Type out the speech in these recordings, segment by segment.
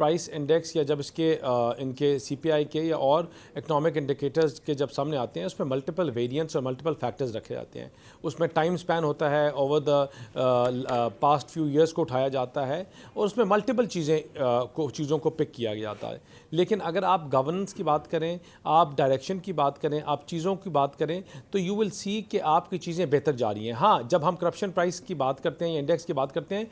Price index یا جب اس کے ان کے سی پی آئی کے یا اور اکنامک انڈیکیٹرز کے جب سامنے آتے ہیں اس میں ملٹیپل ویریئنٹس اور ملٹیپل فیکٹرز رکھے جاتے ہیں. اس میں ٹائم سپین ہوتا ہے over the past few years کو اٹھایا جاتا ہے اور اس میں ملٹیپل چیزوں کو پک کیا جاتا ہے. لیکن اگر آپ گورننس کی بات کریں, آپ ڈائریکشن کی بات کریں, آپ چیزوں کی بات کریں تو یو ول سی کہ آپ کی چیزیں بہتر جا رہی ہیں. ہاں, جب ہم کرپشن پرائس کی بات کرتے ہیں یا انڈیکس کی بات کرتے ہیں,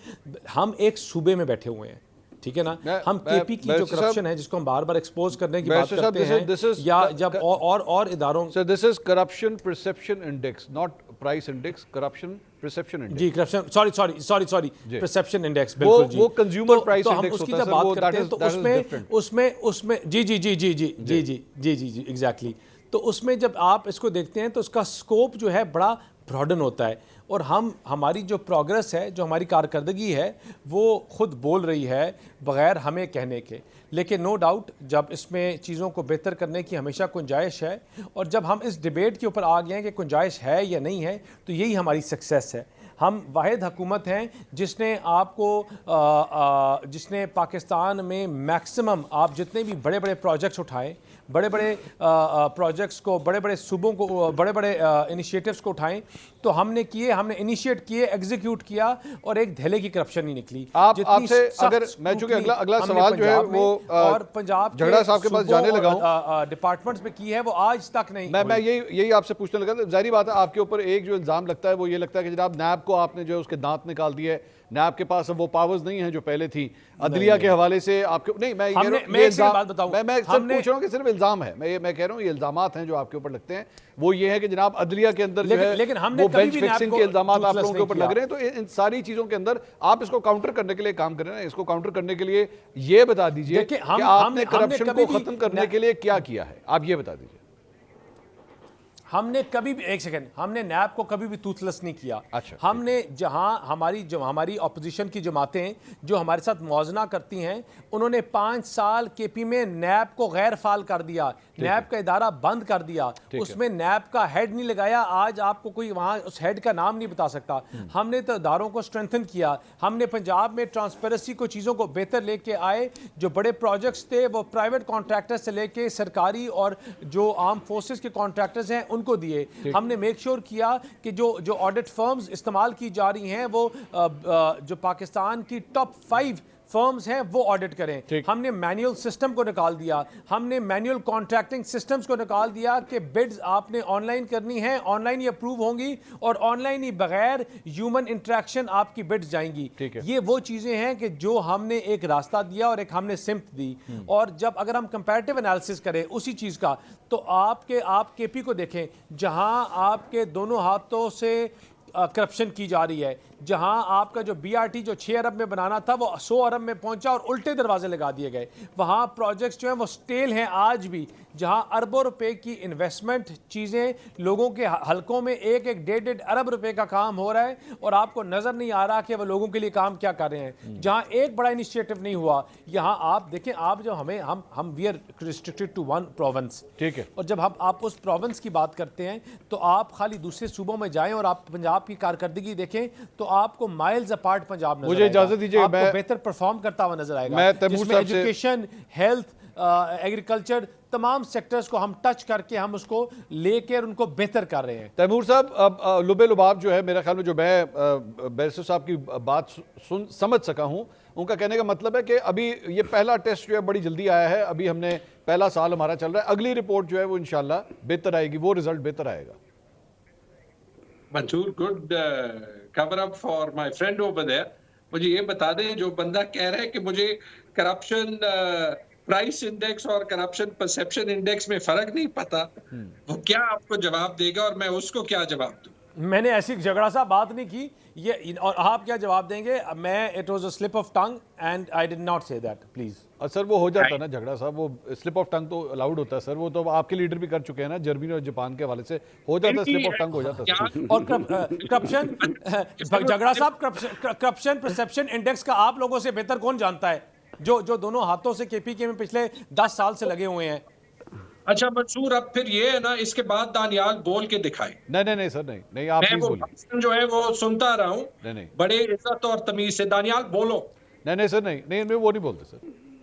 ہم ایک صوبے میں بیٹھے ہوئے ہیں, ٹھیک ہے نا. ہم کے پی کی جو کرپشن ہے جس کو ہم بار بار ایکسپوز کرنے کی بات کرتے ہیں یا جب اور اداروں So this is corruption perception index, not price index, corruption perception index. جی کرپشن sorry perception index, بالکل جی. وہ consumer price تو ہم index اس کی ہوتا ہے جب سر, وہ بات کرتے ہیں تو اس میں جی ایگزیکٹلی. تو اس میں جب آپ اس کو دیکھتے ہیں تو اس کا اسکوپ جو ہے بڑا براڈن ہوتا ہے اور ہماری جو پروگرس ہے, جو ہماری کارکردگی ہے وہ خود بول رہی ہے بغیر ہمیں کہنے کے. لیکن نو ڈاؤٹ جب اس میں چیزوں کو بہتر کرنے کی ہمیشہ گنجائش ہے اور جب ہم اس ڈیبیٹ کے اوپر آ گئے ہیں کہ گنجائش ہے یا نہیں ہے تو یہی ہماری سکسیس ہے. ہم واحد حکومت ہیں جس نے آپ کو جس نے پاکستان میں میکسیمم آپ جتنے بھی بڑے بڑے پروجیکٹس اٹھائیں, بڑے بڑے پروجیکٹس کو, بڑے بڑے صوبوں کو, بڑے بڑے انیشیٹوز کو اٹھائیں تو ہم نے انیشیٹ کیے, ایگزیکیوٹ کیا اور ایک دھلے کی کرپشن نہیں نکلی. آپ سے اگر میں چونکہ اگلا سوال جو ہے وہ اور پنجاب جھگڑا صاحب کے پاس جانے لگا ہوں, ڈپارٹمنٹس میں کی ہے وہ آج تک نہیں. میں یہی آپ سے پوچھنے لگا. ظاہری بات ہے آپ کے اوپر ایک جو الزام لگتا ہے وہ یہ لگتا ہے کہ جناب نیب کو آپ نے جو اس کے دانت نکال دیے, نیب کے پاس اب وہ پاورز نہیں ہیں جو پہلے تھی. عدلیہ کے حوالے سے آپ کے نہیں, میں صرف پوچھ رہا ہوں کہ صرف الزام ہے, میں کہہ رہا ہوں یہ الزامات ہیں جو آپ کے اوپر لگتے ہیں وہ یہ ہے کہ جناب عدلیہ کے اندر جو ہے وہ بینچ فکسنگ کے الزامات آپ لوگوں کے اوپر لگ رہے ہیں. تو ان ساری چیزوں کے اندر آپ اس کو کاؤنٹر کرنے کے لیے کام کریں نا. اس کو کاؤنٹر کرنے کے لیے یہ بتا دیجئے کہ آپ نے کرپشن کو ختم کرنے کے لیے کیا کیا ہے, آپ یہ بتا دیجئے. ہم نے کبھی بھی ایک سیکنڈ ہم نے نیب کو کبھی بھی توتلس نہیں کیا. ہم نے جہاں ہماری اپوزیشن کی جماعتیں جو ہمارے ساتھ موازنہ کرتی ہیں انہوں نے 5 سال کے پی میں نیب کو غیر فعال کر دیا, نیب کا ادارہ بند کر دیا, اس میں نیب کا ہیڈ نہیں لگایا. آج آپ کو کوئی وہاں اس ہیڈ کا نام نہیں بتا سکتا. ہم نے تو اداروں کو اسٹرینتھن کیا. ہم نے پنجاب میں ٹرانسپیرنسی کو چیزوں کو بہتر لے کے آئے. جو بڑے پروجیکٹس تھے وہ پرائیویٹ کانٹریکٹر سے لے کے سرکاری اور جو آرم فورسز کے کانٹریکٹرز ہیں ان کو دیے. ہم نے میک شور کیا کہ جو آڈٹ فرمز استعمال کی جا رہی ہیں وہ جو پاکستان کی ٹاپ 5 فرمز ہیں وہ آڈٹ کریں. ہم نے مینول سسٹم کو نکال دیا. ہم نے مینول کانٹریکٹنگ سسٹمز کو نکال دیا کہ بڈز آپ نے آن لائن کرنی ہے, آن لائن ہی اپروو ہوں گی اور آن لائن ہی بغیر ہیومن انٹریکشن آپ کی بڈز جائیں گی. یہ وہ چیزیں ہیں کہ جو ہم نے ایک راستہ دیا اور ایک ہم نے سمت دی. اور جب اگر ہم کمپیریٹیو انالیسس کریں اسی چیز کا تو آپ کے پی کو دیکھیں جہاں آپ کے دونوں ہاتھوں سے کرپشن کی جا رہی ہے, جہاں آپ کا جو بی آر ٹی جو 6 ارب میں بنانا تھا وہ 100 ارب میں پہنچا اور الٹے دروازے لگا دیے گئے. وہاں پروجیکٹس جو ہیں وہ سٹیل ہیں آج بھی, جہاں اربوں روپے کی انویسٹمنٹ چیزیں لوگوں کے حلقوں میں 1-1.5 ارب روپے کا کام ہو رہا ہے اور آپ کو نظر نہیں آ رہا کہ وہ لوگوں کے لیے کام کیا کر رہے ہیں. جہاں ایک بڑا انیشیٹو نہیں ہوا, یہاں آپ دیکھیں آپ جو ہم we are restricted to 1 province, ٹھیک ہے, اور جب آپ اس پروونس کی بات کرتے ہیں تو آپ خالی دوسرے صوبوں میں جائیں اور آپ پنجاب کی کارکردگی دیکھیں تو آپ کو مائلز اپارٹ پنجاب نظر مجھے اجازت دیجیے, آپ کو بہتر پرفارم کرتا ہوا نظر آئے گا, جس میں ایجوکیشن, ہیلتھ, ایگریکلچر, تمام سیکٹرز کو ہم ٹچ کر کے ہم اس کو لے کے ان کو بہتر کر رہے ہیں. تیمور صاحب, اب لبے لباب جو ہے میرے خیال میں جو میں بیرسٹر صاحب کی بات سمجھ سکا ہوں, ان کا کہنے کا مطلب ہے کہ ابھی یہ پہلا ٹیسٹ جو ہے بڑی جلدی آیا ہے, ابھی ہم نے پہلا سال ہمارا چل رہا ہے, اگلی رپورٹ جو ہے وہ انشاءاللہ بہتر آئے گی, وہ رزلٹ بہتر آئے گا. منصور, good cover up for my friend over there. مجھے یہ بتا دیں جو بندہ کہہ رہا ہے کہ مجھے کرپشن پرائس انڈیکس اور کرپشن پرسیپشن انڈیکس میں فرق نہیں پتا, وہ کیا آپ کو جواب دے گا اور میں اس کو کیا جواب دوں؟ میں نے ایسی جھگڑا سا بات نہیں کی یہ, اور آپ کیا جواب دیں گے؟ میں it was a slip of tongue and I did not سے دیٹ پلیز. سر وہ ہو جاتا ہے نا جھگڑا صاحب, وہ سلپ آف ٹنگ تو الاؤڈ ہوتا ہے سر, وہ تو آپ کے لیڈر بھی کر چکے ہیں نا, جرمنی اور جاپان کے حوالے سے ہو جاتا ہے, سلپ آف ٹنگ ہو جاتا ہے. اور کرپشن جھگڑا صاحب کرپشن پرسیپشن انڈیکس کا آپ لوگوں سے بہتر کون جانتا ہے جو دونوں ہاتھوں سے کے پی کے میں پچھلے 10 سال سے لگے ہوئے ہیں؟ اچھا منصور, اب پھر یہ ہے نا, اس کے بعد دانیال بول کے دکھائے. نہیں سر, نہیں آپ پلیز بولیے. جو ہے وہ سنتا رہا ہوں, بڑے عزت اور تمیز سے. دانیال بولو. نہیں سر, نہیں وہ نہیں بولتے سر.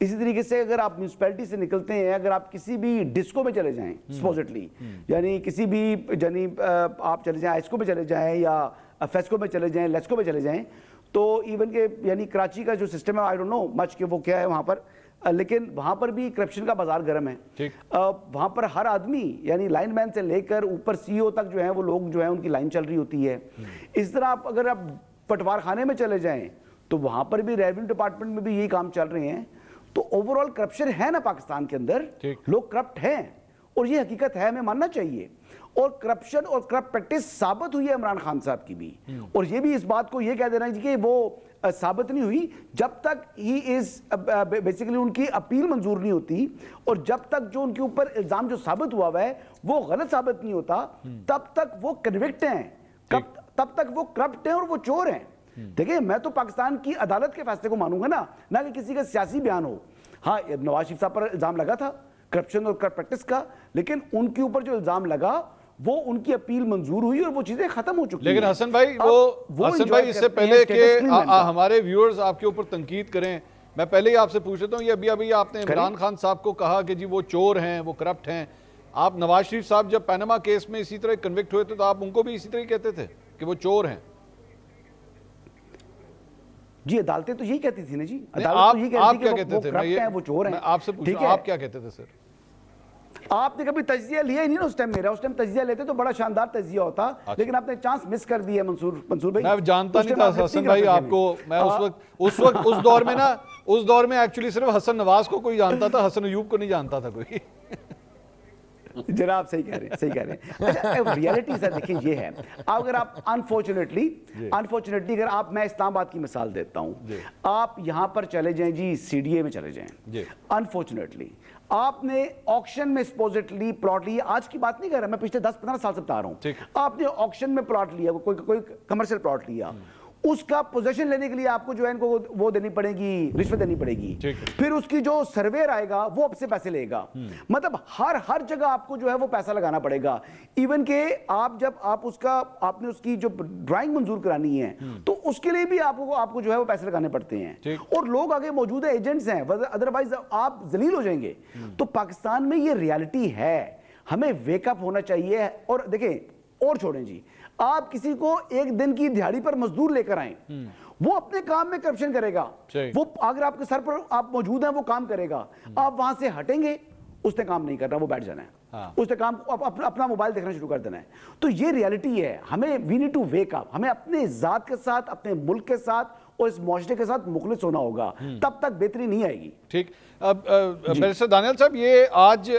اسی طریقے سے اگر آپ میونسپلٹی سے نکلتے ہیں, اگر آپ کسی بھی ڈسکو میں چلے جائیں سپوزٹلی, یعنی کسی بھی یعنی آپ چلے جائیں آئسکو میں چلے جائیں یا فیسکو میں چلے جائیں, لیسکو میں چلے جائیں, تو ایون کہ یعنی کراچی کا جو سسٹم ہے آئی ڈونٹ نو مچ کہ وہ کیا ہے وہاں پر, لیکن وہاں پر بھی کرپشن کا بازار گرم ہے. وہاں پر ہر آدمی یعنی لائن مین سے لے کر اوپر سی او تک جو ہے وہ لوگ جو ہیں ان کی لائن چل رہی ہوتی ہے. اس طرح اگر آپ پٹوار خانے میں چلے جائیں تو وہاں پر بھی ریونیو ڈپارٹمنٹ میں بھی یہی کام چل رہے ہیں. تو اوور آل کرپشن ہے نا پاکستان کے اندر, لوگ کرپٹ ہیں اور یہ حقیقت ہے, ہمیں ماننا چاہیے. اور کرپشن اور کرپٹ پریکٹس ثابت ہوئی ہے عمران خان صاحب کی بھی, اور یہ بھی اس بات کو یہ کہہ دینا کہ وہ ثابت نہیں ہوئی جب تک ہی از بیسیکلی ان کی اپیل منظور نہیں ہوتی, اور جب تک جو ان کے اوپر الزام جو ثابت ہوا ہے وہ غلط ثابت نہیں ہوتا, تب تک وہ کنوکٹ ہیں, تب تک وہ کرپٹ ہیں اور وہ چور ہیں. دیکھیں میں تو پاکستان کی عدالت کے فیصلے کو مانوں گا نا, نہ کہ کسی کا سیاسی بیان ہو. ہاں نواز شریف صاحب پر الزام لگا تھا کرپشن اور کرپٹ پریکٹس کا, لیکن ان کے اوپر جو الزام لگا وہ ان کی اپیل منظور ہوئی اور وہ چیزیں ختم ہو چکی ہیں. لیکن حسن بھائی حسن بھائی اس سے پہلے کہ ہمارے ویورز آپ کے اوپر تنقید کریں, میں پہلے ہی آپ سے پوچھ لیتا ہوں, یہ ابھی آپ نے عمران خان صاحب کو کہا کہ جی وہ چور ہیں, وہ کرپٹ ہیں. آپ نواز شریف صاحب جب پیناما کیس میں اسی طرح کنوکٹ ہوئے تھے تو آپ ان کو بھی اسی طرح کہتے تھے کہ وہ چور ہیں. جی عدالتیں تو یہی کہتی تھی نا جی, آپ کیا کہتے تھے؟ وہ چور ہیں. میں آپ سے پوچھ رہا ہوں آپ کیا کہتے تھے سر؟ آپ نے کبھی تجزیہ لیا ہی نہیں نا اس ٹائم میرا, اس ٹائم تجزیہ لیتے تو بڑا شاندار تجزیہ ہوتا, لیکن آپ نے چانس مس کر دیا منصور بھائی. میں جانتا نہیں تھا حسن بھائی آپ کو, میں اس وقت اس دور میں نا, اس دور میں ایکچولی صرف حسن نواز کو کوئی جانتا تھا, حسن ایوب کو نہیں جانتا تھا کوئی. جناب صحیح کہہ رہے ہیں. اچھا ریالٹی سر دیکھیں یہ ہے, اگر آپ انفارچونیٹلی اگر آپ, میں اسلام آباد کی مثال دیتا ہوں, آپ یہاں پر چلے جائیں جی سی ڈی اے میں چلے جائیں, انفارچونیٹلی آپ نے آکشن میں سپوزٹلی پلاٹ لیا, آج کی بات نہیں کر رہا میں, پچھلے 10-15 سال سے بتا رہا ہوں, آپ نے آکشن میں پلاٹ لیا, کوئی کمرشل پلاٹ لیا, اس کا پوزیشن لینے کے لیے آپ کو جو ہے ان کو وہ دینی پڑے گی, رشوت دینی پڑے گی, پھر اس کی جو سرویر آئے گا وہ آپ سے پیسے لے گا, مطلب ہر جگہ آپ کو جو ہے وہ پیسہ لگانا پڑے گا. ایون کہ آپ جب آپ نے اس کی جو ڈرائنگ منظور کرانی ہے تو اس کے لیے بھی آپ کو جو ہے وہ پیسے لگانے پڑتے ہیں, اور لوگ آگے موجود ایجنٹس ہیں, ادروائز آپ ذلیل ہو جائیں گے. تو پاکستان میں یہ ریالٹی ہے, ہمیں ویک اپ ہونا چاہیے. اور دیکھیں اور چھوڑیں جی, آپ کسی کو ایک دن کی دیہاڑی پر مزدور لے کر آئیں, وہ اپنے کام میں کرپشن کرے گا, وہ اگر آپ کے سر پر آپ موجود ہیں وہ کام کرے گا, آپ وہاں سے ہٹیں گے, اس نے کام نہیں کرنا, وہ بیٹھ جانا ہے, اس نے کام اپنا موبائل دیکھنا شروع کر دینا ہے. تو یہ ریالٹی ہے, ہمیں we need to wake up, ہمیں اپنے ذات کے ساتھ, اپنے ملک کے ساتھ اور اس معاشرے کے ساتھ مخلص ہونا ہوگا, تب تک بہتری نہیں آئے گی. ٹھیک. بیرسٹر دانیال صاحب, یہ آج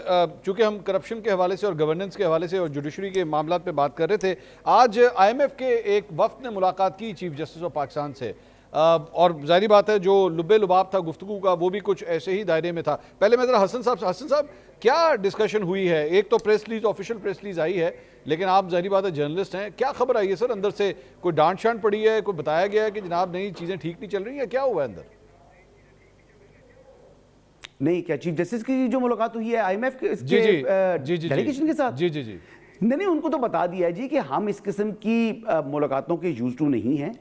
چونکہ ہم کرپشن کے حوالے سے اور گورننس کے حوالے سے اور جوڈیشری کے معاملات پہ بات کر رہے تھے, آج آئی ایم ایف کے ایک وفد نے ملاقات کی چیف جسٹس آف پاکستان سے, اور ظاہری بات ہے جو لبے لباب تھا گفتگو کا وہ بھی کچھ ایسے ہی دائرے میں تھا. پہلے میں ذرا حسن صاحب کیا ڈسکشن ہوئی ہے؟ ایک تو press release, official press release آئی ہے, لیکن آپ ظاہری بات ہے جرنلسٹ ہیں, کیا خبر آئی ہے سر اندر سے؟ کوئی ڈانٹ شانٹ پڑی ہے, کوئی بتایا گیا ہے کہ جناب نہیں چیزیں ٹھیک نہیں چل رہی ہیں, کیا ہوا ہے اندر؟ نہیں, کیا چیف جسٹس کی جو ملاقات ہوئی ہے آئی ایم ایف کے ڈیلیگیشن کے ساتھ؟ جی نہیں, ان کو تو بتا دیا ہے جی کہ ہم اس قسم کی ملاقاتوں کے یوز ٹو نہیں ہیں,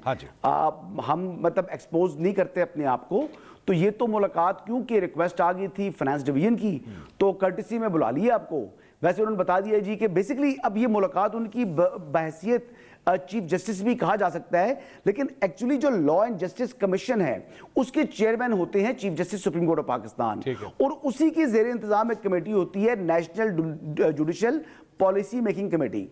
ہم مطلب ایکسپوز نہیں کرتے اپنے آپ کو. تو یہ تو ملاقات کیونکہ ریکویسٹ آ گئی تھی فائنانس ڈویژن کی, تو کرٹسی میں بلا لیا آپ کو. ویسے انہوں نے بتا دیا جی کہ بیسیکلی اب یہ ملاقات ان کی بحیثیت چیف جسٹس بھی کہا جا سکتا ہے, لیکن ایکچولی جو لا اینڈ جسٹس کمیشن ہے اس کے چیئرمین ہوتے ہیں chief justice supreme court of Pakistan, اور اسی کی زیر انتظام ایک کمیٹی ہوتی ہے national judicial policy making committee,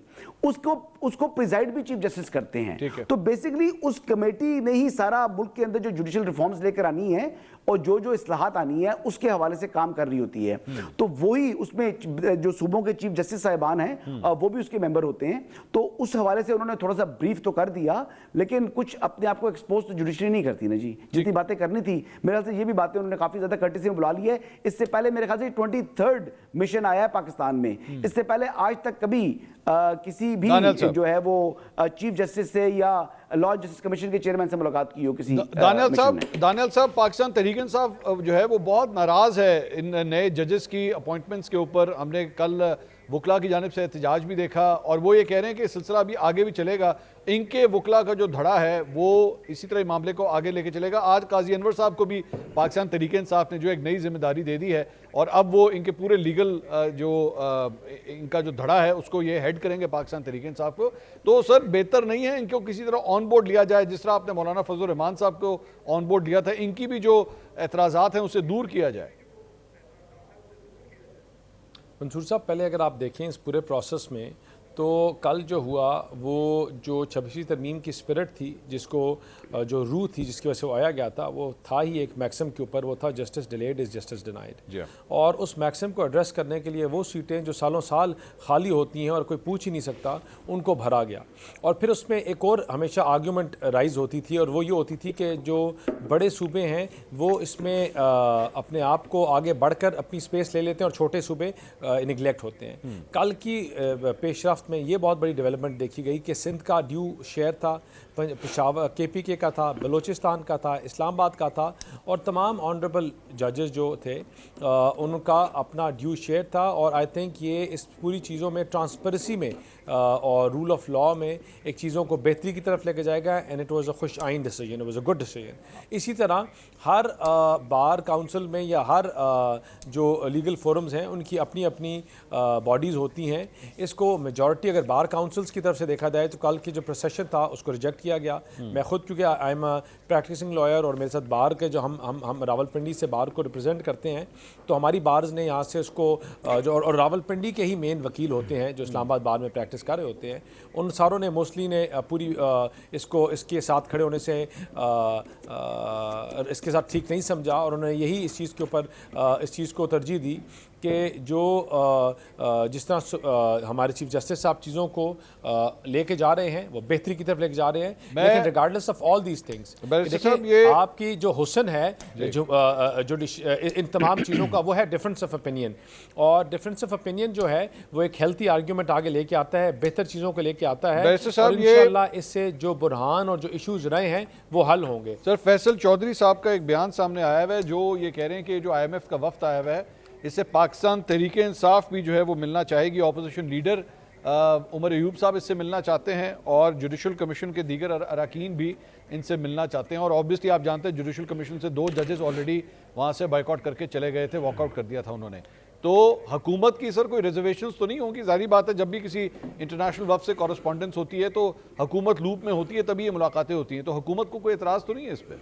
اس کو پریزائڈ بھی چیف جسٹس کرتے ہیں. تو بیسیکلی اس کمیٹی نے ہی سارا ملک کے اندر جو جوڈیشل ریفارمز لے کر آنی ہے اور جو اصلاحات آنی ہے اس کے حوالے سے کام کر رہی ہوتی ہے. تو وہی اس میں جو صوبوں کے چیف جسٹس صاحبان ہیں وہ بھی اس کے ممبر ہوتے ہیں. تو اس حوالے سے انہوں نے تھوڑا سا بریف تو کر دیا, لیکن کچھ اپنے آپ کو ایکسپوز تو جوڈیشری نہیں کرتی نا جی, جتنی باتیں کرنی تھی. میرے خیال سے یہ بھی باتیں انہوں نے کافی زیادہ کرٹسی میں بلا لی ہے. اس سے پہلے میرے خیال سے 23rd مشن آیا ہے پاکستان میں, اس سے پہلے آج تک کبھی کسی بھی جو ہے وہ چیف جسٹس سے یا لا جسٹس کمیشن کے چیئرمین سے ملاقات کی ہو کسی. دانیال صاحب, پاکستان تحریک انصاف جو ہے وہ بہت ناراض ہے ان نئے ججز کی اپوائنٹمنٹس کے اوپر. ہم نے کل وکلا کی جانب سے احتجاج بھی دیکھا اور وہ یہ کہہ رہے ہیں کہ سلسلہ ابھی آگے بھی چلے گا. ان کے وکلا کا جو دھڑا ہے وہ اسی طرح معاملے کو آگے لے کے چلے گا. آج قاضی انور صاحب کو بھی پاکستان تحریک انصاف نے جو ایک نئی ذمہ داری دے دی ہے اور اب وہ ان کے پورے لیگل جو ان کا جو دھڑا ہے اس کو یہ ہیڈ کریں گے پاکستان تحریک انصاف کو. تو سر بہتر نہیں ہے ان کو کسی طرح آن بورڈ لیا جائے جس طرح آپ نے مولانا فضل الرحمان صاحب کو آن بورڈ لیا تھا, ان کی بھی جو اعتراضات ہیں اسے دور کیا جائے؟ منصور صاحب پہلے اگر آپ دیکھیں اس پورے پروسیس میں تو کل جو ہوا وہ جو 26ویں ترمیم کی اسپرٹ تھی جس کو جو روح تھی جس کی وجہ سے وہ آیا گیا تھا وہ تھا ہی ایک میکسم کے اوپر, وہ تھا justice delayed is justice denied. اور اس میکسم کو ایڈریس کرنے کے لیے وہ سیٹیں جو سالوں سال خالی ہوتی ہیں اور کوئی پوچھ ہی نہیں سکتا ان کو بھرا گیا. اور پھر اس میں ایک اور ہمیشہ آرگیومنٹ رائز ہوتی تھی اور وہ یہ ہوتی تھی کہ جو بڑے صوبے ہیں وہ اس میں اپنے آپ کو آگے بڑھ کر اپنی اسپیس لے لیتے ہیں اور چھوٹے صوبے نگلیکٹ ہوتے ہیں. کل کی پیش رفت میں یہ بہت بڑی ڈیولپمنٹ دیکھی گئی کہ سندھ کا ڈیو شیئر تھا, پشاور کے پی کے کا تھا, بلوچستان کا تھا, اسلام آباد کا تھا, اور تمام آنریبل ججز جو تھے ان کا اپنا ڈیو شیئر تھا. اور آئی تھنک یہ اس پوری چیزوں میں ٹرانسپیرنسی میں اور رول آف لا میں ایک چیزوں کو بہتری کی طرف لے کے جائے گا. اینڈ اٹ واز اے خوش آئین decision, it was a good decision. اسی طرح ہر بار کاؤنسل میں یا ہر جو لیگل فورمز ہیں ان کی اپنی اپنی باڈیز ہوتی ہیں. اس کو میجورٹی اگر بار کاؤنسلز کی طرف سے دیکھا جائے تو کل کی جو پروسیشن تھا اس کو ریجیکٹ کیا گیا. میں خود کیونکہ I am a practising lawyer اور میرے ساتھ بار کے جو ہم راولپنڈی سے بار کو ریپرزینٹ کرتے ہیں تو ہماری بارز نے یہاں سے اس کو جو اور راولپنڈی کے ہی مین وکیل ہوتے ہیں جو اسلام آباد بار میں پریکٹس کر رہے ہوتے ہیں, ان ساروں نے موسٹلی نے پوری اس کے ساتھ کھڑے ہونے سے اس کے ساتھ ٹھیک نہیں سمجھا اور انہوں نے یہی اس چیز کے اوپر اس چیز کو ترجیح دی کہ جو جس طرح ہمارے چیف جسٹس صاحب چیزوں کو لے کے جا رہے ہیں وہ بہتری کی طرف لے کے جا رہے ہیں. لیکن regardless of all these things آپ کی جو حسن ہے جو ان تمام چیزوں کا وہ ہے ڈفرینس آف اوپینین. اور ڈفرینس آف اوپینین جو ہے وہ ایک ہیلتھی آرگیومنٹ آگے لے کے آتا ہے, بہتر چیزوں کو لے کے آتا ہے اور انشاءاللہ اس سے جو برہان اور جو ایشوز رہے ہیں وہ حل ہوں گے. سر فیصل چودھری صاحب کا ایک بیان سامنے آیا ہوا ہے جو یہ کہہ رہے ہیں کہ جو آئی ایم ایف کا وفد آیا ہوا ہے اس سے پاکستان تحریک انصاف بھی جو ہے وہ ملنا چاہے گی. اپوزیشن لیڈر عمر ایوب صاحب اس سے ملنا چاہتے ہیں اور جوڈیشل کمیشن کے دیگر اراکین بھی ان سے ملنا چاہتے ہیں. اور آبویسلی آپ جانتے ہیں جوڈیشل کمیشن سے 2 ججز آلریڈی وہاں سے بائیک آؤٹ کر کے چلے گئے تھے, واک آؤٹ کر دیا تھا انہوں نے. تو حکومت کی سر کوئی ریزرویشنز تو نہیں ہوں گی؟ ظاہری بات ہے جب بھی کسی انٹرنیشنل وفد سے کورسپونڈنس ہوتی ہے تو حکومت لوپ میں ہوتی ہے تبھی یہ ملاقاتیں ہوتی ہیں, تو حکومت کو کوئی اعتراض تو نہیں ہے اس پہ؟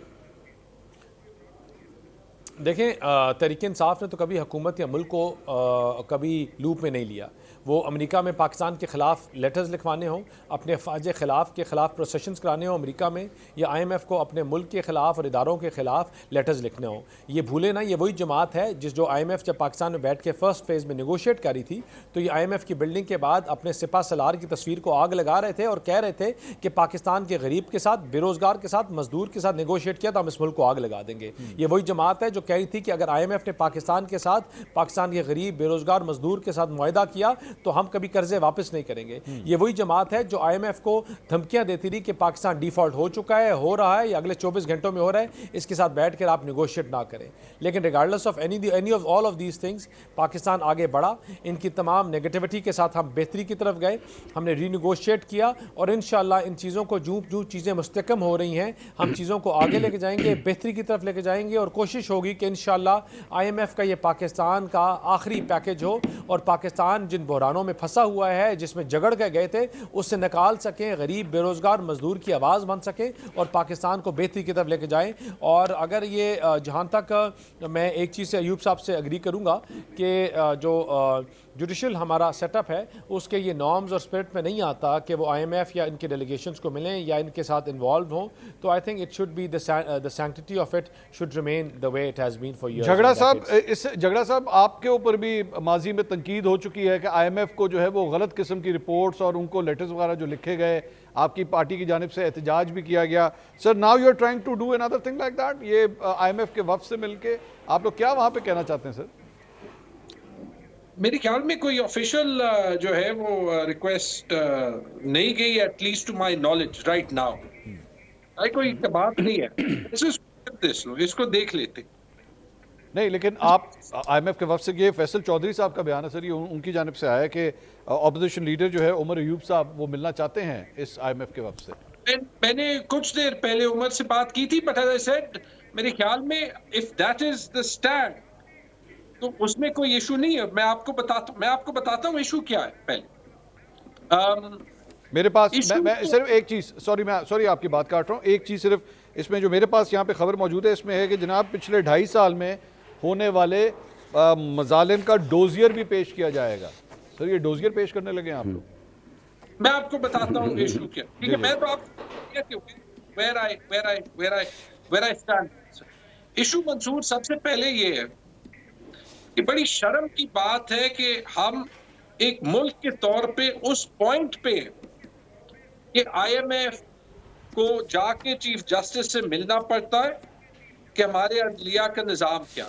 دیکھیں تحریک انصاف نے تو کبھی حکومت یا ملک کو کبھی لوپ میں نہیں لیا. وہ امریکہ میں پاکستان کے خلاف لیٹرز لکھوانے ہوں, اپنے افواج کے خلاف پروسیشنز کرانے ہوں امریکہ میں, یا آئی ایم ایف کو اپنے ملک کے خلاف اور اداروں کے خلاف لیٹرز لکھنے ہوں. یہ بھولے نا, یہ وہی جماعت ہے جو آئی ایم ایف جب پاکستان میں بیٹھ کے فرسٹ فیز میں نیگوشیٹ کری تھی تو یہ آئی ایم ایف کی بلڈنگ کے بعد اپنے سپہ سالار کی تصویر کو آگ لگا رہے تھے اور کہہ رہے تھے کہ پاکستان کے غریب کے ساتھ, بے روزگار کے ساتھ, مزدور کے ساتھ نیگوشیٹ کیا تو ہم اس ملک کو آگ لگا دیں گے. یہ وہی جماعت ہے جو کہہ رہی تھی کہ اگر آئی ایم ایف نے پاکستان کے ساتھ, پاکستان کے غریب بے روزگار مزدور کے ساتھ معاہدہ کیا تو ہم کبھی قرضے واپس نہیں کریں گے. یہ وہی جماعت ہے جو آئی ایم ایف کو دھمکیاں دیتی رہی کہ پاکستان ڈیفالٹ ہو چکا ہے, ہو رہا ہے یا اگلے 24 گھنٹوں میں ہو رہا ہے, اس کے ساتھ بیٹھ کر آپ نیگوشیٹ نہ کریں. لیکن regardless of any of all of these things Pakistan آگے بڑھا. ان کی تمام نیگیٹیوٹی کے ساتھ ہم بہتری کی طرف گئے, ہم نے ری نیگوشیٹ کیا اور انشاءاللہ ان چیزوں کو جو چیزیں مستحکم ہو رہی ہیں ہم چیزوں کو آگے لے کے جائیں گے, بہتری کی طرف لے کے جائیں گے. اور کوشش ہوگی کہ انشاءاللہ آئی ایم ایف کا یہ پاکستان کا آخری پیکج ہو اور پاکستان جن بحرانوں میں پھنسا ہوا ہے, جس میں جگڑ کے گئے تھے, اس سے نکال سکیں, غریب بے روزگار مزدور کی آواز بن سکیں اور پاکستان کو بہتری کی طرف لے کے جائیں. اور اگر یہ جہاں تک میں ایک چیز سے ایوب صاحب سے اگری کروں گا کہ جو جوڈیشل ہمارا سیٹ اپ ہے اس کے یہ نارمز اور اسپرٹ میں نہیں آتا کہ وہ آئی ایم ایف یا ان کے ڈیلیگیشنز کو ملیں یا ان کے ساتھ انوالوڈ ہوں, تو I think it should be the sanctity of it should remain the way it has been for years. جھگڑا صاحب آپ کے اوپر بھی ماضی میں تنقید ہو چکی ہے کہ آئی ایم ایف کو جو ہے وہ غلط قسم کی رپورٹس اور ان کو لیٹرز وغیرہ جو لکھے گئے, آپ کی پارٹی کی جانب سے احتجاج بھی کیا گیا. Sir now you are trying to do another thing like that. یہ آئی ایم ایف کے وفد سے مل کے آپ لوگ کیا وہاں پہ کہنا چاہتے ہیں سر؟ میرے خیال میں کوئی آفیشیل جو ہے وہ ریکویسٹ نہیں گئی, at least to my knowledge right now. کوئی بات نہیں ہے, اس کو دیکھ لیتے. نہیں لیکن آپ IMF کے وفد سے یہ فیصل چودھری صاحب کا بیان ہے سر، یہ ان کی جانب سے آیا ہے کہ اپوزیشن لیڈر جو ہے عمر ایوب صاحب وہ ملنا چاہتے ہیں اس IMF کے وفد سے. میں نے کچھ دیر پہلے عمر سے بات کی تھی, بٹ as I said, میرے خیال میں if that is the stand تو اس میں کوئی ایشو نہیں ہے. میں آپ کو بتاتا ہوں ایشو کیا ہے. پہلے میرے پاس میں صرف ایک چیز سوری آپ کی بات کاٹ رہا ہوں, ایک چیز صرف اس میں جو میرے پاس یہاں پہ خبر موجود ہے اس میں ہے کہ جناب پچھلے 2.5 سال میں ہونے والے مظالم کا ڈوزیئر بھی پیش کیا جائے گا. سر یہ ڈوزیئر پیش کرنے لگے ہیں آپ لوگ؟ میں آپ کو بتاتا ہوں ایشو کیا. ٹھیک ہے, میں تو آپ where I stand. ایشو منصور سب سے پہلے یہ ہے کہ بڑی شرم کی بات ہے کہ ہم ایک ملک کے طور پہ اس پوائنٹ پہ کہ IMF کو جا کے چیف جسٹس سے ملنا پڑتا ہے کہ ہمارے عدلیہ کا نظام کیا.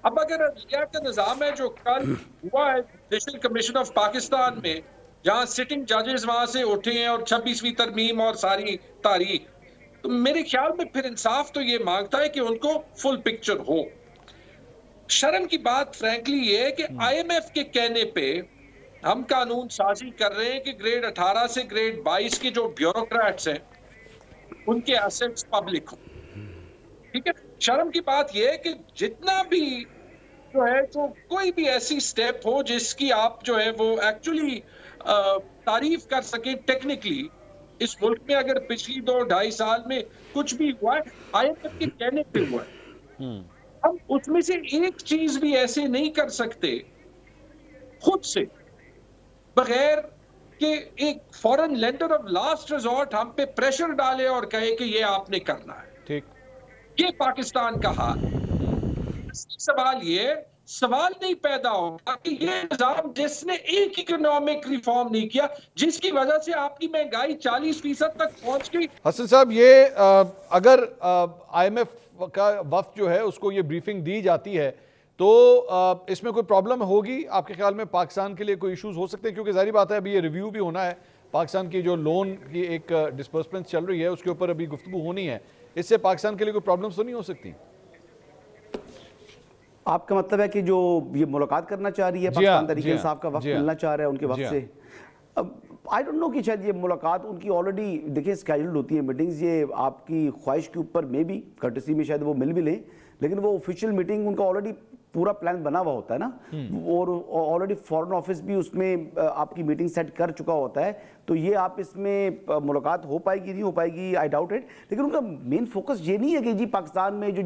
اب اگر عدلیہ کا نظام ہے جو کل ہوا ہے جوڈیشل کمیشن آف پاکستان میں, جہاں سٹنگ ججز وہاں سے اٹھے ہیں اور 26ویں ترمیم اور ساری تاریخ, تو میرے خیال میں پھر انصاف تو یہ مانگتا ہے کہ ان کو فل پکچر ہو. شرم کی بات فرینکلی یہ ہے کہ IMF کے کہنے پہ ہم قانون سازی کر رہے ہیں کہ گریڈ 18 سے گریڈ 22 کے جو بیوروکریٹس ہیں ان کے ایسٹس پبلک ہوں. ٹھیک ہے, شرم کی بات یہ ہے کہ جتنا بھی جو ہے جو کوئی بھی ایسی سٹیپ ہو جس کی آپ جو ہے وہ ایکچولی تعریف کر سکیں ٹیکنیکلی اس ملک میں, اگر پچھلی 2-2.5 سال میں کچھ بھی ہوا ہے IMF کے کہنے پہ ہوا ہے. ہم اس میں سے ایک چیز بھی ایسے نہیں کر سکتے خود سے بغیر کہ ایک فورن لینڈر آف لاسٹ ریزورٹ ہم پہ پریشر ڈالے اور کہے کہ یہ آپ نے کرنا ہے. ٹھیک, یہ پاکستان کا حال. سوال نہیں پیدا ہوگا کہ یہ نظام جس نے ایک اکنامک ریفارم نہیں کیا جس کی وجہ سے آپ کی مہنگائی 40% تک پہنچ گئی. حسن صاحب یہ اگر IMF کا وفد جو ہے اس کو یہ بریفنگ دی جاتی ہے تو اس میں کوئی پرابلم ہوگی آپ کے خیال میں؟ پاکستان کے لیے کوئی ایشوز ہو سکتے ہیں؟ کیونکہ ظاہری بات ہے ابھی یہ ریویو بھی ہونا ہے, پاکستان کی جو لون کی ایک ڈسپرسمنٹ چل رہی ہے اس کے اوپر ابھی گفتگو ہونی ہے. اس سے پاکستان کے لیے کوئی پرابلمز تو نہیں ہو سکتی؟ آپ کا مطلب ہے کہ جو یہ ملاقات کرنا چاہ رہی ہے پاکستان تحریک انصاف کا وقت ملنا چاہ رہا ہے ان کے وقت سے, آئی ڈونٹ نو کہ شاید یہ ملاقات ان کی آلریڈی دیکھیں اسکیجولڈ ہوتی ہیں میٹنگز, یہ آپ کی خواہش کے اوپر میں بھی کرٹسی میں شاید وہ مل بھی لیں, لیکن وہ آفیشیل میٹنگ ان کا آلریڈی پورا پلان بنا ہوا ہوتا ہے نا, اور آلریڈی فورن آفس بھی اس میں آپ کی میٹنگ سیٹ کر چکا ہوتا ہے. تو یہ آپ اس میں ملاقات ہو پائے گی نہیں ہو پائے گی آئی ڈاؤٹ اٹ. لیکن ان کا مین فوکس یہ نہیں ہے کہ جی پاکستان میں جو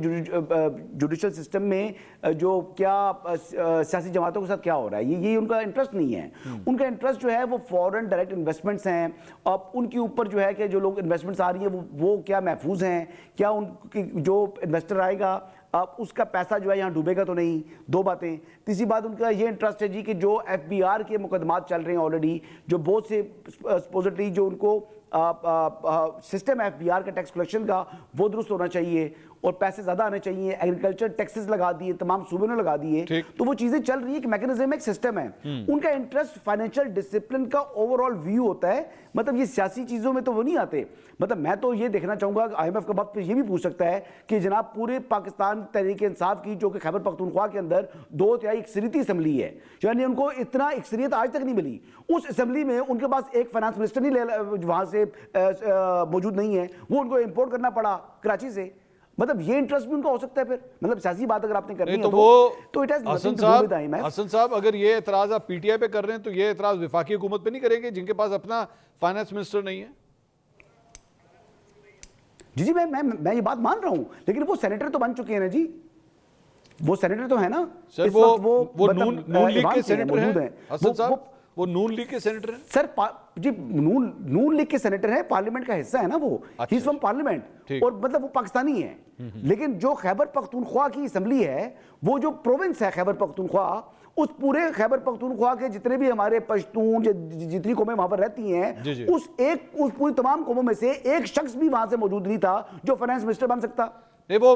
جوڈیشل سسٹم میں جو کیا سیاسی جماعتوں کے ساتھ کیا ہو رہا ہے, یہ ان کا انٹرسٹ نہیں ہے. ان کا انٹرسٹ جو ہے وہ فورن ڈائریکٹ انویسٹمنٹس ہیں, اب ان کے اوپر جو ہے کہ جو لوگ انویسٹمنٹس آ رہی ہیں وہ کیا محفوظ ہیں, کیا ان کی جو انویسٹر آئے گا اب اس کا پیسہ جو ہے یہاں ڈوبے گا تو نہیں. 2 باتیں. تیسری بات ان کا یہ انٹرسٹ ہے جی کہ جو FBR کے مقدمات چل رہے ہیں آلریڈی, جو بہت سے سپوزٹلی جو ان کو سسٹم FBR کا ٹیکس کلیکشن کا وہ درست ہونا چاہیے اور پیسے زیادہ آنے چاہیے. ایگریکلچر ٹیکسز لگا دیے, تمام صوبوں نے لگا دیے, تو وہ چیزیں چل رہی ہیں. ایک میکنزم ایک سسٹم ہے. ان کا انٹرسٹ فائنینشیل ڈسپلن کا اوور آل ویو ہوتا ہے. مطلب یہ سیاسی چیزوں میں تو وہ نہیں آتے. مطلب میں تو یہ دیکھنا چاہوں گا IMF کا وقت پہ یہ بھی پوچھ سکتا ہے کہ جناب پورے پاکستان تحریک انصاف کی جو کہ خیبر پختونخوا کے اندر 2/3 اکثریتی اسمبلی ہے, یعنی ان کو اتنا اکثریت آج تک نہیں ملی. اس اسمبلی میں ان کے پاس ایک فائنانس منسٹر نہیں وہاں سے موجود نہیں ہے, وہ ان کو امپورٹ کرنا پڑا کراچی سے. مطلب یہ انٹرسٹ بھی ان کا ہو سکتا ہے. پھر مطلب سیاسی بات اگر آپ نے کرنی ہے تو it has nothing to do with IMF. Hasan صاحب اگر یہ اعتراض آپ PTI پہ کر رہے ہیں تو یہ اعتراض وفاقی حکومت پہ نہیں کریں گے جن کے پاس اپنا فائنانس منسٹر نہیں ہے؟ جی میں یہ بات مان رہا ہوں, لیکن وہ سینیٹر تو بن چکے ہیں نا جی, وہ سینیٹر تو ہے نا سر, وہ نون لیگ کے سینیٹر ہیں. حسن صاحب وہ نون لیگ کے سینیٹر ہیں سر جی, نون لیگ کے سینیٹر ہیں, پارلیمنٹ کا حصہ ہے نا وہ, ہی از فرام پارلیمنٹ, اور مطلب وہ پاکستانی ہے. لیکن جو خیبر پختونخوا کی اسمبلی ہے, وہ جو پروونس ہے خیبر پختونخوا, اس پورے خیبر پختونخوا کے جتنے بھی ہمارے پشتون جتنی قومیں وہاں پر رہتی ہیں, اس پوری تمام قوموں میں سے ایک شخص بھی وہاں سے موجود نہیں تھا جو فائنانس منسٹر بن سکتا. نہیں وہ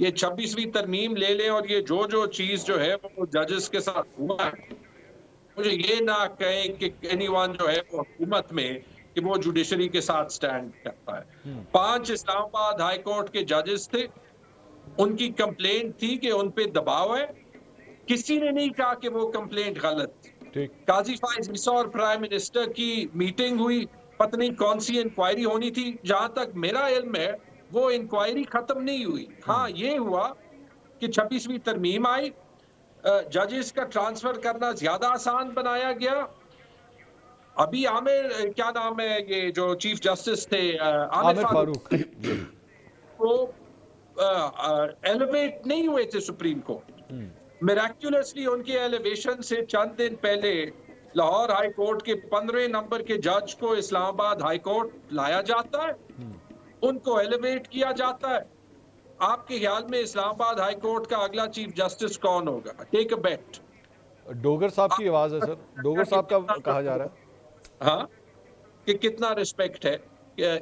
یہ 26ویں ترمیم لے لیں اور یہ جو چیز جو ہے وہ ججز کے ساتھ ہوا ہے، مجھے یہ نہ کہیں کہ اینی ون جو ہے وہ حکومت میں کہ وہ جوڈیشری کے ساتھ سٹینڈ کرتا ہے۔ 5 اسلام آباد ہائی کورٹ کے ججز تھے، ان کی کمپلینٹ تھی کہ ان پہ دباؤ ہے، کسی نے نہیں کہا کہ وہ کمپلینٹ غلط تھی۔ قاضی فائز عیسیٰ اور پرائم منسٹر کی میٹنگ ہوئی، پتہ نہیں کون سی انکوائری ہونی تھی، جہاں تک میرا علم ہے وہ انکوائری ختم نہیں ہوئی۔ ہاں یہ ہوا کہ 26ویں ترمیم آئی، ججز کا ٹرانسفر کرنا زیادہ آسان بنایا گیا۔ ابھی عامر کیا نام ہے یہ جو چیف جسٹس تھے عامر فاروق، وہ ایلیویٹ نہیں ہوئے تھے سپریم کورٹ۔ میریکولسلی ان کے ایلیویشن سے چند دن پہلے لاہور ہائی کورٹ کے 15 نمبر کے جج کو اسلام آباد ہائی کورٹ لایا جاتا ہے، ان کو ایلیویٹ کیا جاتا ہے۔ آپ کے خیال میں اسلام آباد ہائی کورٹ کا اگلا چیف جسٹس کون ہوگا؟ ٹیک اے بیٹ۔ ڈوگر صاحب کی آواز ہے سر، ڈوگر صاحب کا کہا جا رہا ہے ہاں کہ کتنا رسپیکٹ ہے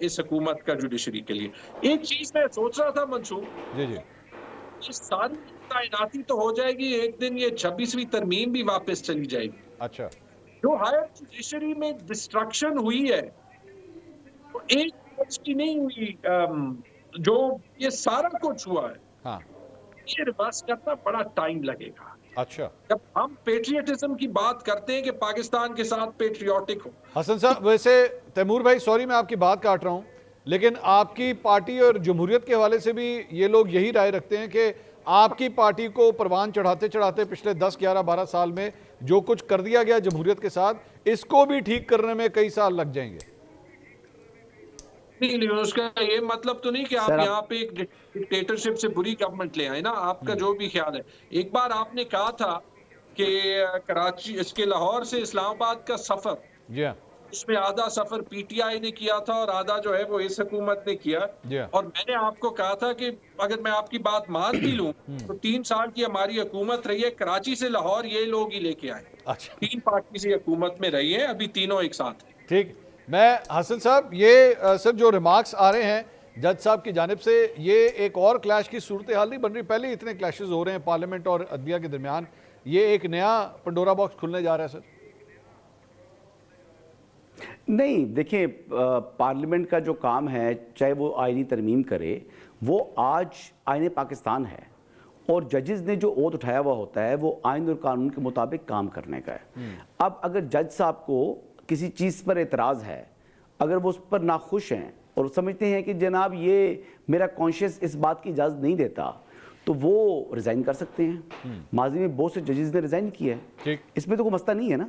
اس حکومت کا جوڈیشری کے لیے۔ ایک چیز میں سوچ رہا تھا منصور، یہ ساری تعیناتی تو ہو جائے گی، ایک دن یہ 26ویں ترمیم بھی واپس چلی جائے گی۔ اچھا، جو ہائر جوڈیشری میں ڈسٹرکشن ہوئی ہے وہ ایک کچھ کی نہیں ہوئی، جو یہ سارا کچھ ہوا ہے یہ ریورس کرنا بڑا ٹائم لگے گا۔ اچھا، جب ہم پیٹریٹزم کی بات کرتے ہیں کہ پاکستان کے ساتھ پیٹریوٹک ہو۔ حسن صاحب، ویسے تیمور بھائی سوری میں آپ کی بات کاٹ رہا ہوں، لیکن آپ کی پارٹی اور جمہوریت کے حوالے سے بھی یہ لوگ یہی رائے رکھتے ہیں کہ آپ کی پارٹی کو پروان چڑھاتے چڑھاتے پچھلے 10 11 12 سال میں جو کچھ کر دیا گیا جمہوریت کے ساتھ، اس کو بھی ٹھیک کرنے میں کئی سال لگ جائیں گے۔ نہیں، اس کا یہ مطلب تو نہیں کہ آپ یہاں پہ ایک ڈکٹیٹرشپ سے بری گورنمنٹ لے آئے نا، آپ کا جو بھی خیال ہے۔ ایک بار آپ نے کہا تھا کہ کراچی اس کے لاہور سے اسلام آباد کا سفر، اس میں آدھا سفر پی ٹی آئی نے کیا تھا اور آدھا جو ہے وہ اس حکومت نے کیا، اور میں نے آپ کو کہا تھا کہ اگر میں آپ کی بات مان بھی لوں تو 3 سال کی ہماری حکومت رہی ہے، کراچی سے لاہور یہ لوگ ہی لے کے آئے، 3 پارٹی سے حکومت میں رہی ہے، ابھی تینوں ایک ساتھ ہیں۔ ٹھیک، میں حسن صاحب یہ سر جو ریمارکس آ رہے ہیں جج صاحب کی جانب سے، یہ ایک اور کلیش کی صورتحال نہیں بن رہی؟ پہلے اتنے کلیشز ہو رہے ہیں پارلیمنٹ اور عدلیہ کے درمیان، یہ ایک نیا پنڈورا باکس کھلنے جا رہا ہے سر؟ نہیں، دیکھیں پارلیمنٹ کا جو کام ہے، چاہے وہ آئینی ترمیم کرے، وہ آج آئین پاکستان ہے، اور ججز نے جو اوتھ اٹھایا ہوا ہوتا ہے وہ آئین اور قانون کے مطابق کام کرنے کا ہے۔ اب اگر جج صاحب کو کسی چیز پر اعتراض ہے، اگر وہ اس پر ناخوش ہیں اور سمجھتے ہیں کہ جناب یہ میرا کانشیس اس بات کی اجازت نہیں دیتا، تو وہ ریزائن کر سکتے ہیں۔ ماضی میں بہت سے ججز نے ریزائن کیا ہے، اس میں تو کوئی مسئلہ نہیں ہے نا۔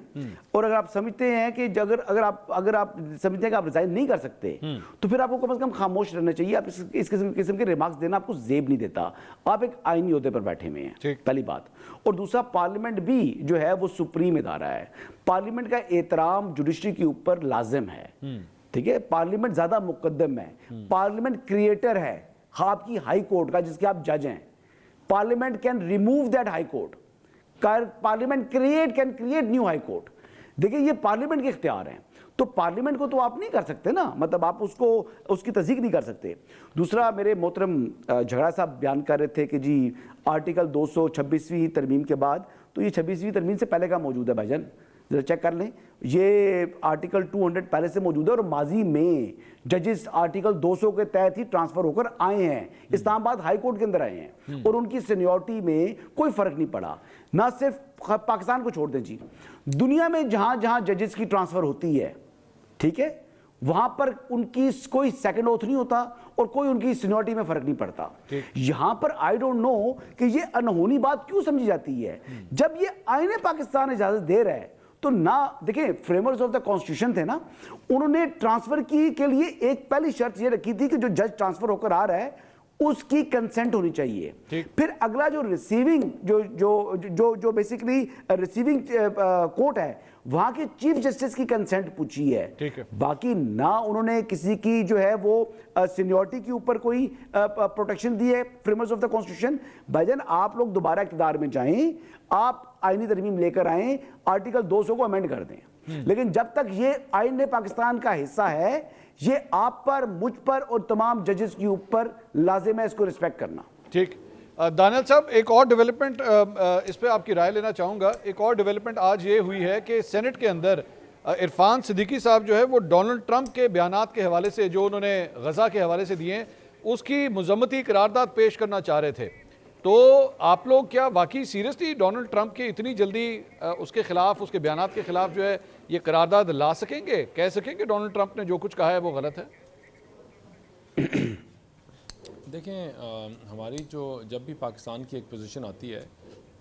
اور اگر آپ سمجھتے ہیں کہ اگر آپ سمجھتے ہیں کہ آپ ریزائن نہیں کر سکتے، تو پھر آپ کو کم از کم خاموش رہنا چاہیے۔ آپ اس قسم کے ریمارکس دینا آپ کو زیب نہیں دیتا، آپ ایک آئینی عہدے پر بیٹھے ہوئے ہیں، پہلی بات۔ اور دوسرا، پارلیمنٹ بھی جو ہے وہ سپریم ادارہ ہے، پارلیمنٹ کا احترام جوڈیشری کے اوپر لازم ہے، ٹھیک ہے؟ پارلیمنٹ زیادہ مقدم ہے، پارلیمنٹ کریٹر ہے آپ کی ہائی کورٹ کا، جس کے آپ جج ہیں۔ Parliament can remove that high court. Parliament can create new high court. دیکھیں یہ پارلیمنٹ کے اختیار ہیں، تو پارلیمنٹ کو تو آپ نہیں کر سکتے نا، مطلب آپ اس کی تصدیق نہیں کر سکتے۔ دوسرا، میرے محترم جھگڑا صاحب بیان کر رہے تھے کہ جی آرٹیکل 226ویں ترمیم کے بعد، تو یہ 26ویں ترمیم سے پہلے کا موجود ہے بھائی جان، ذرا چیک کر لیں، یہ آرٹیکل 200 پہلے سے موجود ہے، اور ماضی میں ججز آرٹیکل 200 کے تحت ہی ٹرانسفر ہو کر آئے ہیں، اسلام آباد ہائی کورٹ کے اندر آئے ہیں، اور ان کی سینیورٹی میں کوئی فرق نہیں پڑا۔ نہ صرف پاکستان کو چھوڑ دیں جی، دنیا میں جہاں جہاں ججز کی ٹرانسفر ہوتی ہے، ٹھیک ہے، وہاں پر ان کی کوئی سیکنڈ اوتھ نہیں ہوتا اور کوئی ان کی سینیورٹی میں فرق نہیں پڑتا۔ یہاں پر آئی ڈونٹ نو کہ یہ انہونی بات کیوں سمجھی جاتی ہے، جب یہ آئین پاکستان اجازت دے رہا ہے تو نہ دیکھیں فریمرز آف دا کانسٹیٹیوشن تھے نا، انہوں نے ٹرانسفر کی کے لیے ایک پہلی شرط یہ رکھی تھی کہ جو جج ٹرانسفر ہو کر آ رہا ہے اس کی کنسنٹ ہونی چاہیے۔ پھر اگلا جو ریسیونگ جو بیسیکلی ریسیونگ کورٹ ہے، وہاں کے چیف جسٹس کی کنسنٹ پوچھی ہے، باقی نہ انہوں نے کسی کی جو ہے وہ سینیورٹی کے اوپر کوئی پروٹیکشن دی ہے فریمرز آف دا کانسٹیٹیوشن۔ بھائی جان آپ لوگ دوبارہ اقتدار میں جائیں، آپ آئینی ترمیم لے کر آئیں، آرٹیکل 200 کو امینڈ کر دیں، لیکن جب تک یہ آئین پاکستان کا حصہ ہے، یہ آپ پر، مجھ پر اور تمام ججز کے اوپر لازم ہے اس کو رسپیکٹ کرنا۔ ٹھیک، دانیال صاحب ایک اور ڈیولپمنٹ اس پہ آپ کی رائے لینا چاہوں گا. ایک اور ڈیولپمنٹ آج یہ ہوئی ہے کہ سینٹ کے اندر عرفان صدیقی صاحب جو ہے وہ ڈونلڈ ٹرمپ کے بیانات کے حوالے سے جو انہوں نے غزہ کے حوالے سے دیے ہیں اس کی مذمتی قرارداد پیش کرنا چاہ رہے تھے. تو آپ لوگ کیا واقعی سیریسلی ڈونلڈ ٹرمپ کی اتنی جلدی اس کے خلاف اس کے بیانات کے خلاف جو ہے یہ قرارداد لا سکیں گے, کہہ سکیں کہ ڈونلڈ ٹرمپ نے جو کچھ کہا ہے وہ غلط ہے؟ دیکھیں ہماری جب بھی پاکستان کی ایک پوزیشن آتی ہے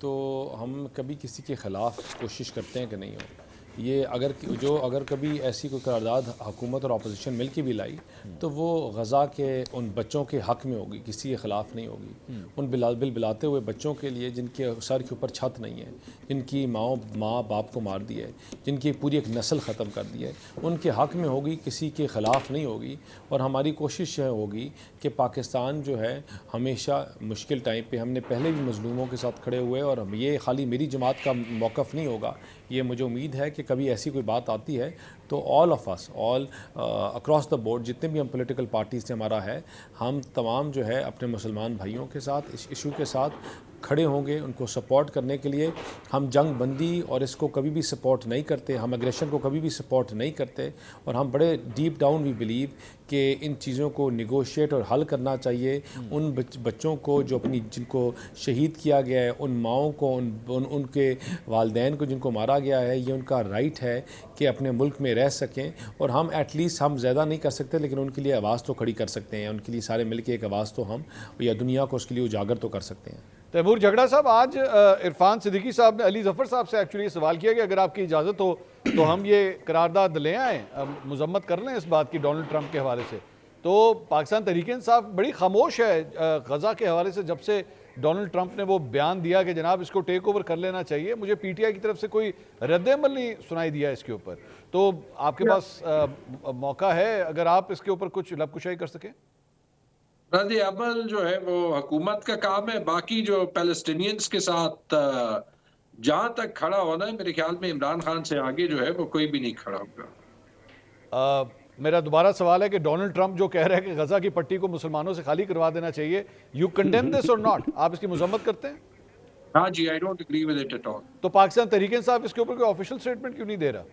تو ہم کبھی کسی کے خلاف کوشش کرتے ہیں کہ نہیں ہو. یہ اگر کبھی ایسی کوئی قرارداد حکومت اور اپوزیشن مل کے بھی لائی تو وہ غزہ کے ان بچوں کے حق میں ہوگی, کسی کے خلاف نہیں ہوگی. ان بلاتے ہوئے بچوں کے لیے جن کے سر کے اوپر چھت نہیں ہے, جن کی ماں باپ کو مار دیا ہے, جن کی پوری ایک نسل ختم کر دی ہے, ان کے حق میں ہوگی, کسی کے خلاف نہیں ہوگی. اور ہماری کوشش یہ ہوگی کہ پاکستان جو ہے ہمیشہ مشکل ٹائم پہ, ہم نے پہلے بھی مظلوموں کے ساتھ کھڑے ہوئے اور یہ خالی میری جماعت کا موقف نہیں ہوگا. یہ مجھے امید ہے کہ کبھی ایسی کوئی بات آتی ہے تو آل اکراس دا بورڈ جتنے بھی ہم پولیٹیکل پارٹیز سے ہمارا ہے, ہم تمام جو ہے اپنے مسلمان بھائیوں کے ساتھ اس ایشو کے ساتھ کھڑے ہوں گے ان کو سپورٹ کرنے کے لیے. ہم جنگ بندی اور اس کو کبھی بھی سپورٹ نہیں کرتے, ہم اگریشن کو کبھی بھی سپورٹ نہیں کرتے, اور ہم بڑے ڈیپ ڈاؤن وی بلیو کہ ان چیزوں کو نیگوشیٹ اور حل کرنا چاہیے. ان بچوں کو جو جن کو شہید کیا گیا ہے, ان ماؤں کو, ان کے والدین کو جن کو مارا گیا ہے, یہ ان کا رائٹ ہے کہ اپنے ملک میں رہ سکیں. اور ہم ایٹ لیسٹ ہم زیادہ نہیں کر سکتے لیکن ان کے لیے آواز تو کھڑی کر سکتے ہیں, ان کے لیے سارے مل کے ایک آواز تو ہم یا دنیا کو اس کے لیے اجاگر تو کر سکتے ہیں. تیمور جھگڑا صاحب, آج عرفان صدیقی صاحب نے علی ظفر صاحب سے ایکچولی یہ سوال کیا کہ اگر آپ کی اجازت ہو تو ہم یہ قرارداد لے آئیں, مذمت کر لیں اس بات کی ڈونلڈ ٹرمپ کے حوالے سے. تو پاکستان تحریک انصاف بڑی خاموش ہے غزہ کے حوالے سے جب سے ڈونلڈ ٹرمپ نے وہ بیان دیا کہ جناب اس کو ٹیک اوور کر لینا چاہیے. مجھے پی ٹی آئی کی طرف سے کوئی رد عمل نہیں سنائی دیا اس کے اوپر. تو آپ کے پاس موقع ہے اگر آپ اس کے اوپر کچھ لب کشائی کر سکیں. رد عمل جو ہے وہ حکومت کا کام ہے, باقی جو پیلسٹینینز کے ساتھ جہاں تک کھڑا ہونا ہے میرے خیال میں عمران خان سے آگے جو ہے وہ کوئی بھی نہیں کھڑا ہوگا. میرا دوبارہ سوال ہے کہ ڈونلڈ ٹرمپ جو کہہ رہا ہے کہ غزہ کی پٹی کو مسلمانوں سے خالی کروا دینا چاہیے, یو کنڈیم دس اور ناٹ, آپ اس کی مذمت کرتے ہیں؟ ہاں جی, I don't agree with it at all. تو پاکستان تحریک انصاف اس کے اوپر کوئی آفیشیل سٹیٹمنٹ کیوں نہیں دے رہا؟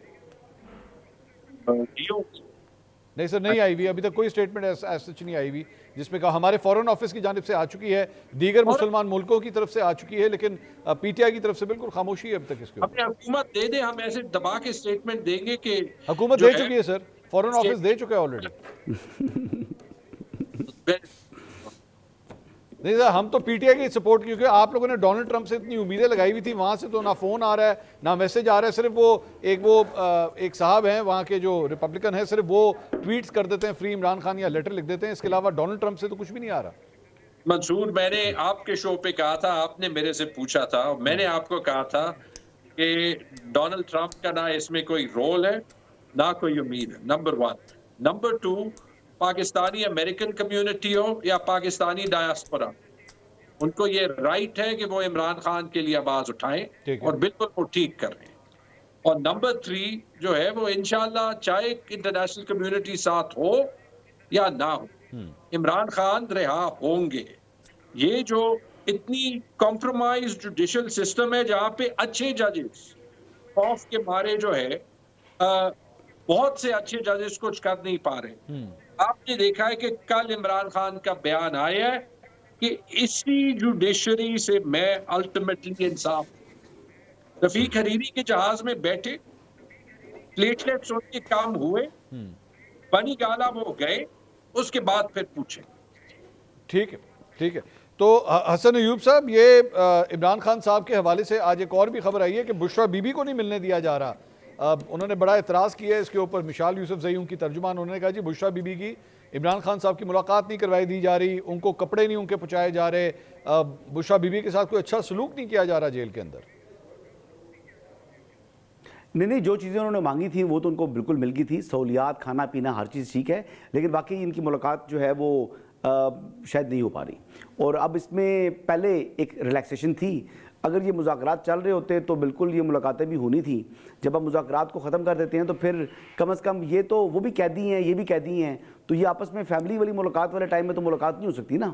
نہیں سر, نہیں آئی ہوئی ابھی تک کوئی سٹیٹمنٹ ایسا سچ نہیں آئی ہوئی جس میں کہا. ہمارے فورن آفس کی جانب سے آ چکی ہے, دیگر مسلمان ملکوں کی طرف سے آ چکی ہے, لیکن پی ٹی آئی کی طرف سے بالکل خاموشی ہے ابھی تک اس کے اوپر. حکومت دے دے, ہم ایسے دبا کے سٹیٹمنٹ دیں گے کہ حکومت دے چکی ہے سر, فورن آفس دے چکا ہے آلریڈی. نہیں سر, ہم تو پی ٹی آئی کی سپورٹ, کیونکہ آپ لوگوں نے ڈونلڈ ٹرمپ سے اتنی امیدیں لگائی ہوئی تھی, وہاں سے تو نہ فون آ رہا ہے نہ میسج آ رہا ہے. صرف وہ ایک صاحب ہیں وہاں کے جو ریپبلکن ہیں, صرف وہ ٹویٹس کر دیتے ہیں فری عمران خان یا لیٹر لکھ دیتے ہیں, اس کے علاوہ ڈونلڈ ٹرمپ سے تو کچھ بھی نہیں آ رہا. منصور, میں نے آپ کے شو پہ کہا تھا, آپ نے میرے سے پوچھا تھا, میں نے آپ کو کہا تھا کہ ڈونلڈ ٹرمپ کا نہ اس میں کوئی رول ہے نہ کوئی امید ہے, number 1. Number 2, Pakistani American community ہو یا پاکستانی ڈایاسپورا, ان کو یہ رائٹ ہے کہ وہ عمران خان کے لیے آواز اٹھائیں, اور بالکل وہ ٹھیک کر رہے ہیں. اور نمبر 3 جو ہے وہ انشاءاللہ چاہے انٹرنیشنل کمیونٹی ساتھ ہو یا نہ ہو, عمران خان رہا ہوں گے. یہ جو اتنی کمپرومائز جوڈیشل سسٹم ہے جہاں پہ اچھے ججز خوف کے مارے جو ہے بہت سے اچھے ججز کچھ کر نہیں پا رہے. آپ نے دیکھا ہے کہ کل عمران خان کا بیان آیا ہے کہ اسی جوڈیشری سے میں الٹیمیٹلی انصاف. رفیق حریری کے جہاز میں بیٹھے, پلیٹلیٹس ان کے کام ہوئے, بنی گالا وہ گئے, اس کے بعد پھر پوچھیں. ٹھیک ہے. تو حسن ایوب صاحب, یہ عمران خان صاحب کے حوالے سے آج ایک اور بھی خبر آئی ہے کہ بشرا بی بی کو نہیں ملنے دیا جا رہا. انہوں نے بڑا اعتراض کیا ہے اس کے اوپر. مشال یوسف زئی ان کی ترجمان, انہوں نے کہا جی بشرا بی بی کی عمران خان صاحب کی ملاقات نہیں کروائی دی جا رہی, ان کو کپڑے نہیں ان کے پہنچائے جا رہے, بشرا بی بی کے ساتھ کوئی اچھا سلوک نہیں کیا جا رہا جیل کے اندر. نہیں, جو چیزیں انہوں نے مانگی تھیں وہ تو ان کو بالکل مل گئی تھی, سہولیات, کھانا پینا, ہر چیز ٹھیک ہے, لیکن باقی ان کی ملاقات جو ہے وہ شاید نہیں ہو پا رہی. اور اب اس میں پہلے ایک ریلیکسیشن تھی, اگر یہ مذاکرات چل رہے ہوتے تو بالکل یہ ملاقاتیں بھی ہونی تھیں. جب آپ مذاکرات کو ختم کر دیتے ہیں تو پھر کم از کم یہ تو وہ بھی قیدی ہیں, یہ بھی قیدی ہیں, تو یہ آپس میں فیملی والی ملاقات والے ٹائم میں تو ملاقات نہیں ہو سکتی نا.